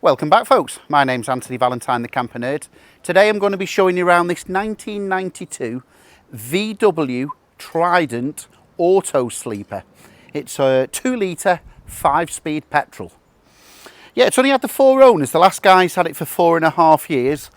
Welcome back, folks. My name's Anthony Valentine, the Camper Nerd. Today I'm going to be showing you around this 1992 VW Trident Autosleeper. It's a 2-litre 5-speed petrol. Yeah, it's only had the 4 owners. The last guy's had it for 4.5 years.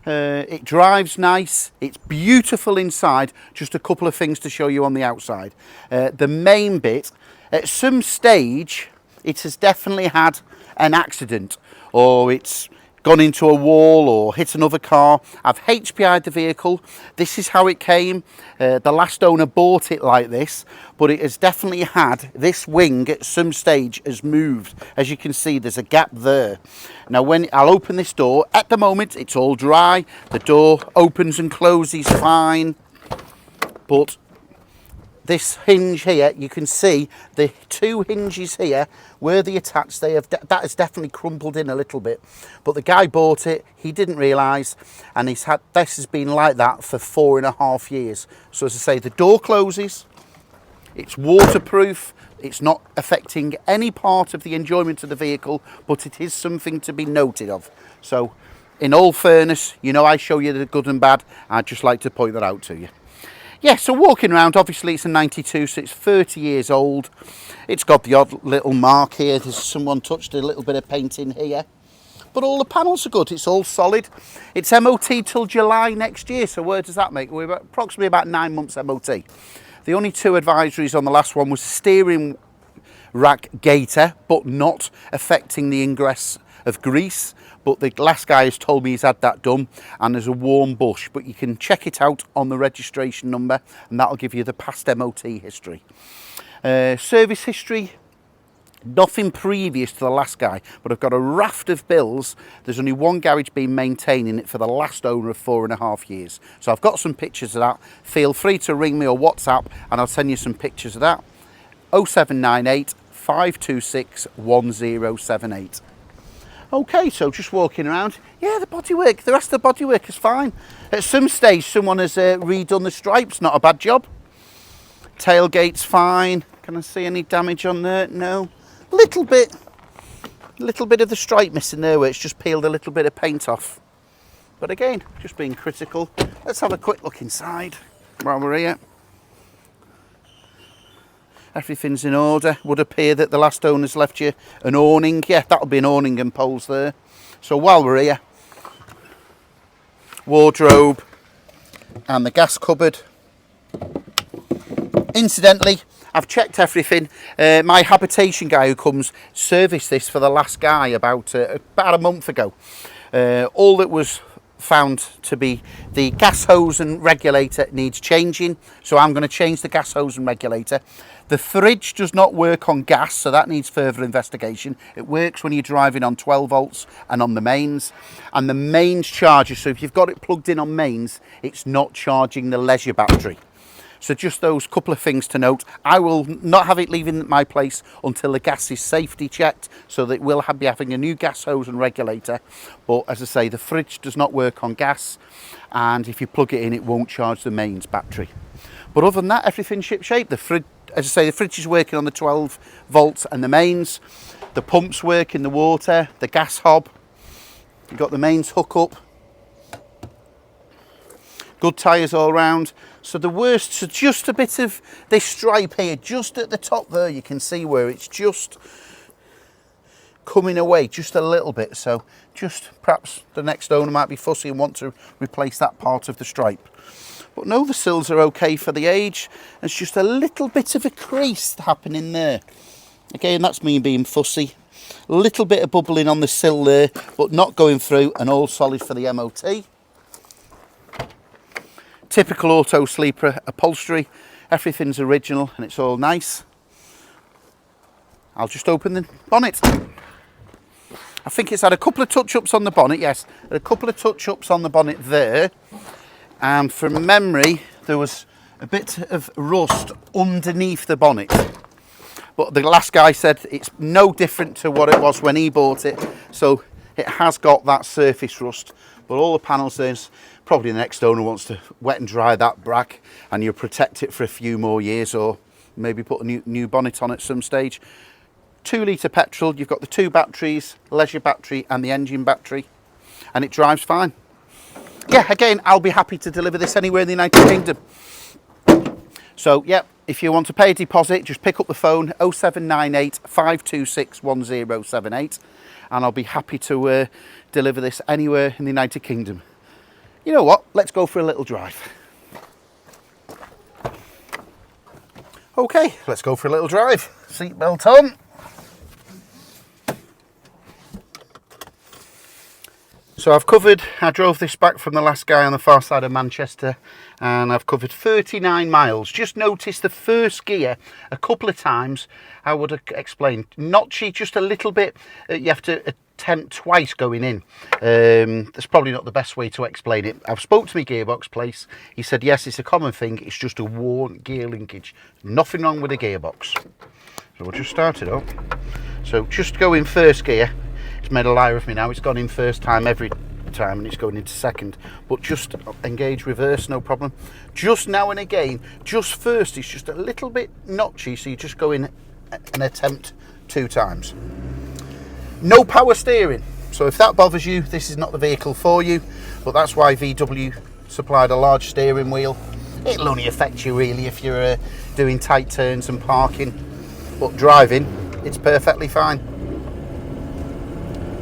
It drives nice, it's beautiful inside. Just a couple of things to show you on the outside. The main bit, at some stage it has definitely had an accident, or it's gone into a wall or hit another car. I've HPI'd the vehicle. This is how it came. The last owner bought it like this, but it has definitely had this wing at some stage has moved. As you can see, there's a gap there. Now when I'll open this door, at the moment it's all dry. The door opens and closes fine, but this hinge here, you can see the 2 hinges here where they attached, that has definitely crumpled in a little bit. But the guy bought it, he didn't realise, and this has been like that for 4.5 years. So as I say, the door closes, it's waterproof, it's not affecting any part of the enjoyment of the vehicle, but it is something to be noted of. So in all fairness, you know I show you the good and bad, I'd just like to point that out to you. Yeah, so walking around, obviously it's a 92, so it's 30 years old. It's got the odd little mark here. There's someone touched a little bit of paint in here. But all the panels are good. It's all solid. It's MOT till July next year. So where does that make? We're approximately about 9 months MOT. The only 2 advisories on the last one was steering rack gaiter, but not affecting the ingress of grease. But the last guy has told me he's had that done, and there's a warm bush, but you can check it out on the registration number, and that'll give you the past MOT history. Service history, nothing previous to the last guy, but I've got a raft of bills. There's only one garage been maintaining it for the last owner of 4.5 years. So I've got some pictures of that. Feel free to ring me or WhatsApp, and I'll send you some pictures of that. 0798 526 1078. Okay, so just walking around. Yeah, the bodywork, the rest of the bodywork is fine. At some stage, someone has redone the stripes, not a bad job. Tailgate's fine. Can I see any damage on there? No. Little bit of the stripe missing there where it's just peeled a little bit of paint off. But again, just being critical. Let's have a quick look inside while we're here. Everything's in order. Would appear that the last owner's left you an awning. Yeah, that'll be an awning and poles there. So while we're here, wardrobe and the gas cupboard. Incidentally, I've checked everything. My habitation guy who comes serviced this for the last guy about a month ago. All that was found to be the gas hose and regulator needs changing, so I'm going to change the gas hose and regulator. The fridge does not work on gas, so that needs further investigation. It works when you're driving on 12 volts and on the mains, and the mains charger, so if you've got it plugged in on mains, it's not charging the leisure battery. So just those couple of things to note. I will not have it leaving my place until the gas is safety checked, so that we'll be having a new gas hose and regulator. But as I say, the fridge does not work on gas, and if you plug it in, it won't charge the mains battery. But other than that, everything's shipshape. The fridge, as I say, the fridge is working on the 12 volts and the mains. The pumps work in the water, the gas hob. You've got the mains hook up. Good tyres all round. So the worst, so just a bit of this stripe here, just at the top there, you can see where it's just coming away just a little bit. So just perhaps the next owner might be fussy and want to replace that part of the stripe. But no, the sills are okay for the age. There's just a little bit of a crease happening there. Again, that's me being fussy. A little bit of bubbling on the sill there, but not going through, and all solid for the MOT. Typical Autosleeper upholstery. Everything's original and it's all nice. I'll just open the bonnet. I think it's had a couple of touch-ups on the bonnet, yes. A couple of touch-ups on the bonnet there. And from memory, there was a bit of rust underneath the bonnet. But the last guy said it's no different to what it was when he bought it. So it has got that surface rust. But all the panels, there's probably the next owner wants to wet and dry that brack, and you'll protect it for a few more years, or maybe put a new bonnet on at some stage. 2 litre petrol. You've got the 2 batteries, leisure battery and the engine battery, and it drives fine. Yeah, again, I'll be happy to deliver this anywhere in the United Kingdom. So yeah, if you want to pay a deposit, just pick up the phone 0798 526 1078 and I'll be happy to deliver this anywhere in the United Kingdom. You know what, let's go for a little drive. Okay, let's go for a little drive. Seatbelt on. So I drove this back from the last guy on the far side of Manchester, and I've covered 39 miles. Just noticed the first gear a couple of times. I would explain, notchy just a little bit. You have to attempt twice going in. That's probably not the best way to explain it. I've spoke to my gearbox place. He said, yes, it's a common thing. It's just a worn gear linkage. Nothing wrong with the gearbox. So we'll just start it up. So just go in first gear. It's made a liar of me now. It's gone in first time every time and it's going into second. But just engage reverse, no problem. Just now and again, just first, it's just a little bit notchy. So you just go in and attempt 2 times. No power steering. So if that bothers you, this is not the vehicle for you. But that's why VW supplied a large steering wheel. It'll only affect you really if you're doing tight turns and parking. But driving, it's perfectly fine.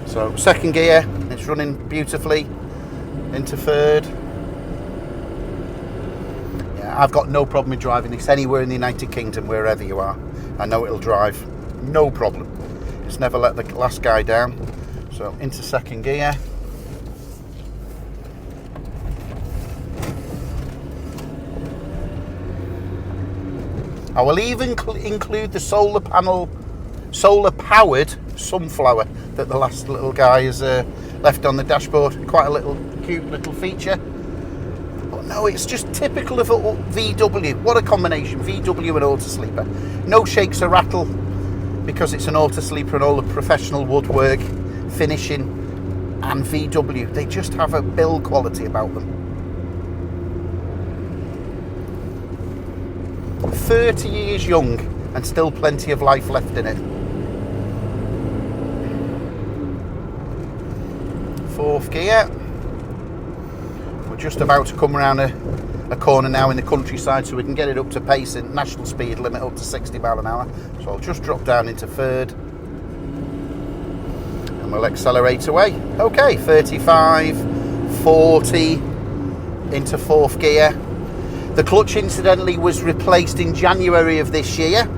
So second gear, it's running beautifully into third. Yeah, I've got no problem with driving this anywhere in the United Kingdom, wherever you are. I know it'll drive, no problem. It's never let the last guy down. So into second gear. I will even include the solar powered sunflower that the last little guy has left on the dashboard. Quite a little cute little feature. But no, it's just typical of a VW. What a combination, VW and Autosleeper. No shakes or rattle because it's an Autosleeper and all the professional woodwork, finishing and VW. They just have a build quality about them. 30 years young and still plenty of life left in it. Fourth gear. We're just about to come around a corner now in the countryside so we can get it up to pace and national speed limit up to 60 miles an hour. So I'll just drop down into third and we'll accelerate away. Okay, 35, 40 into fourth gear. The clutch incidentally was replaced in January of this year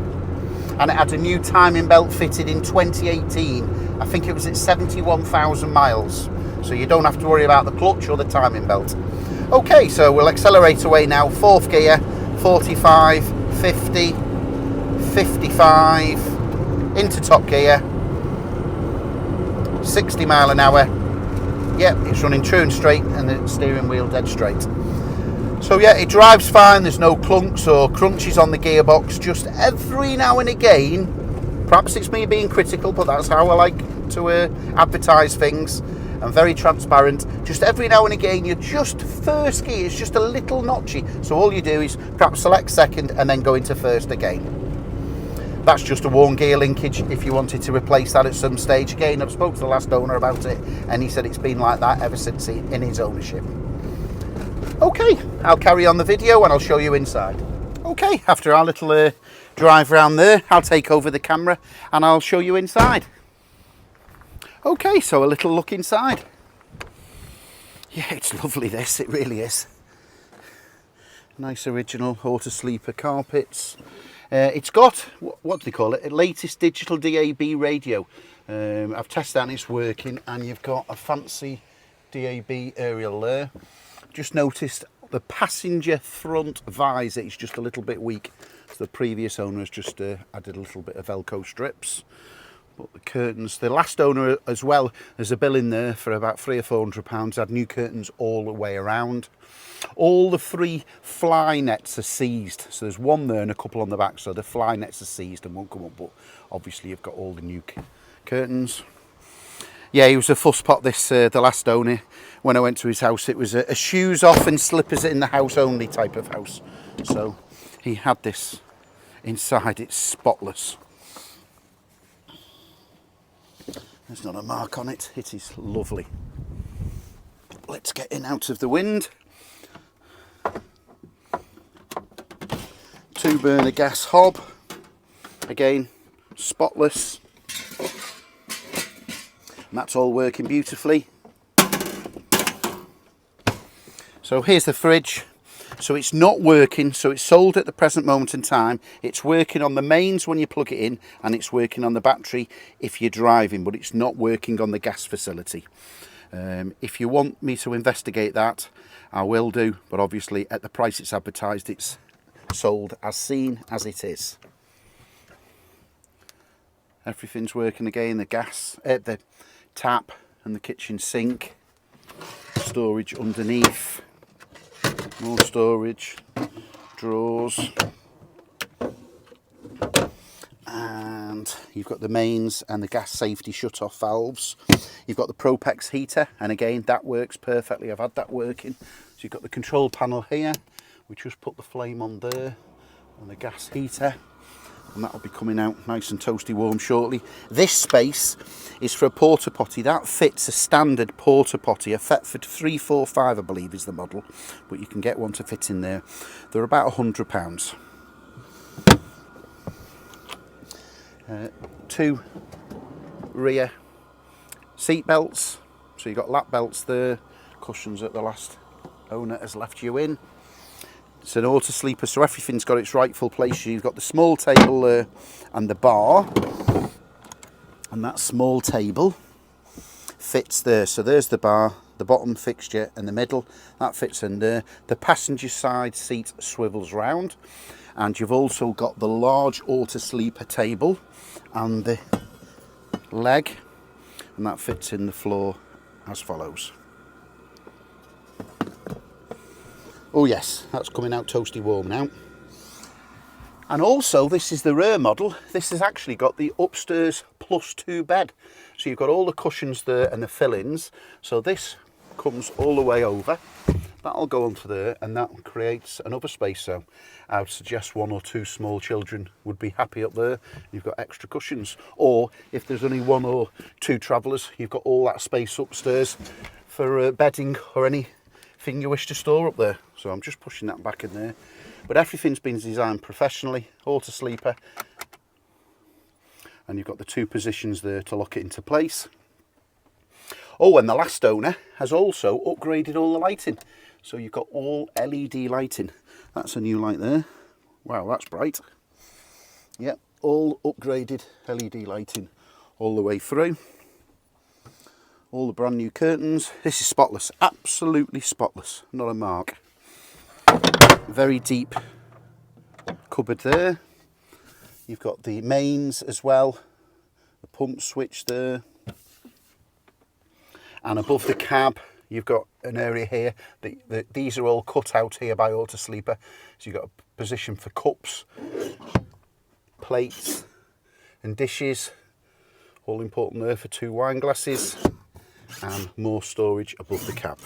and it had a new timing belt fitted in 2018. I think it was at 71,000 miles. So you don't have to worry about the clutch or the timing belt. Okay, so we'll accelerate away now. Fourth gear, 45, 50, 55, into top gear, 60 mile an hour. Yep, it's running true and straight and the steering wheel dead straight. So yeah, it drives fine. There's no clunks or crunches on the gearbox. Just every now and again, perhaps it's me being critical, but that's how I like to advertise things. I'm very transparent. Just every now and again, you're just first gear, it's just a little notchy. So all you do is perhaps select second and then go into first again. That's just a worn gear linkage if you wanted to replace that at some stage. Again, I've spoken to the last owner about it and he said it's been like that ever since in his ownership. Okay, I'll carry on the video and I'll show you inside. Okay, after our little drive around there, I'll take over the camera and I'll show you inside. Okay, so a little look inside. Yeah, it's lovely this, it really is. Nice original Autosleeper carpets. It's got, what do they call it, a latest digital DAB radio. I've tested that and it's working, and you've got a fancy DAB aerial there. Just noticed the passenger front visor is just a little bit weak. So the previous owner has just added a little bit of Velcro strips. But the curtains, the last owner as well, there's a bill in there for about £300 or £400, had new curtains all the way around. All the 3 fly nets are seized. So there's one there and a couple on the back. So the fly nets are seized and won't come up. But obviously you've got all the new curtains. Yeah, he was a fusspot, this, the last owner. When I went to his house, it was a shoes off and slippers in the house only type of house. So he had this inside, it's spotless. There's not a mark on it. It is lovely. Let's get in out of the wind. 2-burner gas hob. Again, spotless. And that's all working beautifully. So here's the fridge. So it's not working, so it's sold at the present moment in time. It's working on the mains when you plug it in, and it's working on the battery if you're driving, but it's not working on the gas facility. If you want me to investigate that, I will do, but obviously at the price it's advertised, it's sold as seen as it is. Everything's working again, the gas, the tap and the kitchen sink, storage underneath. More storage, drawers, and you've got the mains and the gas safety shut-off valves. You've got the Propex heater, and again that works perfectly. I've had that working. So you've got the control panel here. We just put the flame on there and the gas heater, and that'll be coming out nice and toasty warm shortly. This space is for a porta potty. That fits a standard porta potty, a Thetford 345 I believe is the model, but you can get one to fit in there. They're about £100. 2 rear seat belts, so you've got lap belts there, cushions that the last owner has left you in. It's an Autosleeper, so everything's got its rightful place. You've got the small table there and the bar, and that small table fits there. So there's the bar, the bottom fixture and the middle, that fits in there. The passenger side seat swivels round, and you've also got the large Autosleeper table and the leg, and that fits in the floor as follows. Oh yes, that's coming out toasty warm now. And also, this is the rear model. This has actually got the upstairs +2 bed. So you've got all the cushions there and the fill-ins. So this comes all the way over. That'll go onto there, and that creates another space. So I would suggest 1 or 2 small children would be happy up there. You've got extra cushions. Or if there's only 1 or 2 travellers, you've got all that space upstairs for bedding or anything you wish to store up there. So I'm just pushing that back in there, but everything's been designed professionally. Autosleeper, and you've got the 2 positions there to lock it into place. Oh, and the last owner has also upgraded all the lighting, so you've got all LED lighting. That's a new light there. Wow, that's bright. Yep, all upgraded LED lighting all the way through. All the brand new curtains. This is spotless, absolutely spotless, not a mark. Very deep cupboard there. You've got the mains as well, the pump switch there, and above the cab you've got an area here. These are all cut out here by Autosleeper, so you've got a position for cups, plates and dishes, all important there for 2 wine glasses, and more storage above the cab.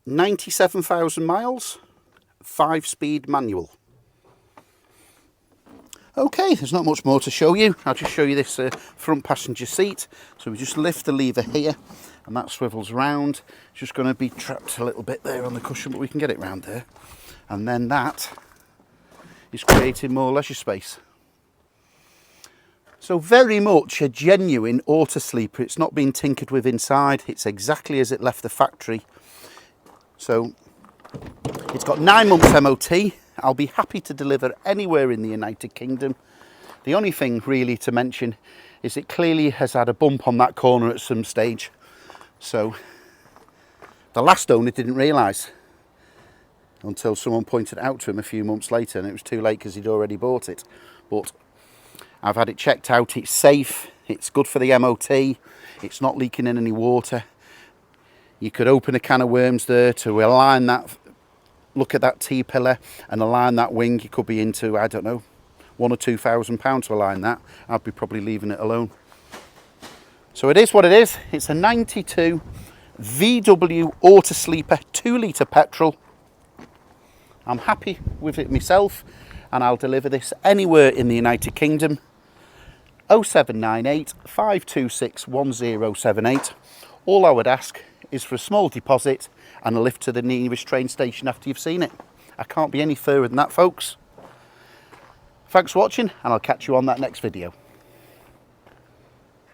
97,000 miles, 5-speed manual. Okay, there's not much more to show you. I'll just show you this front passenger seat. So we just lift the lever here, and that swivels round. It's just going to be trapped a little bit there on the cushion, but we can get it round there. And then that is creating more leisure space. So very much a genuine Autosleeper. It's not been tinkered with inside. It's exactly as it left the factory. So it's got 9 months MOT. I'll be happy to deliver anywhere in the United Kingdom. The only thing really to mention is it clearly has had a bump on that corner at some stage. So the last owner didn't realise until someone pointed it out to him a few months later, and it was too late because he'd already bought it. But I've had it checked out. It's safe. It's good for the MOT. It's not leaking in any water. You could open a can of worms there to align that, look at that T-pillar and align that wing. You could be into, I don't know, £1,000 or £2,000 to align that. I'd be probably leaving it alone. So it is what it is. It's a 92 VW Autosleeper 2-litre petrol. I'm happy with it myself, and I'll deliver this anywhere in the United Kingdom. 0798 526 1078. All I would ask is for a small deposit and a lift to the nearest train station after you've seen it. I can't be any further than that, folks. Thanks for watching, and I'll catch you on that next video.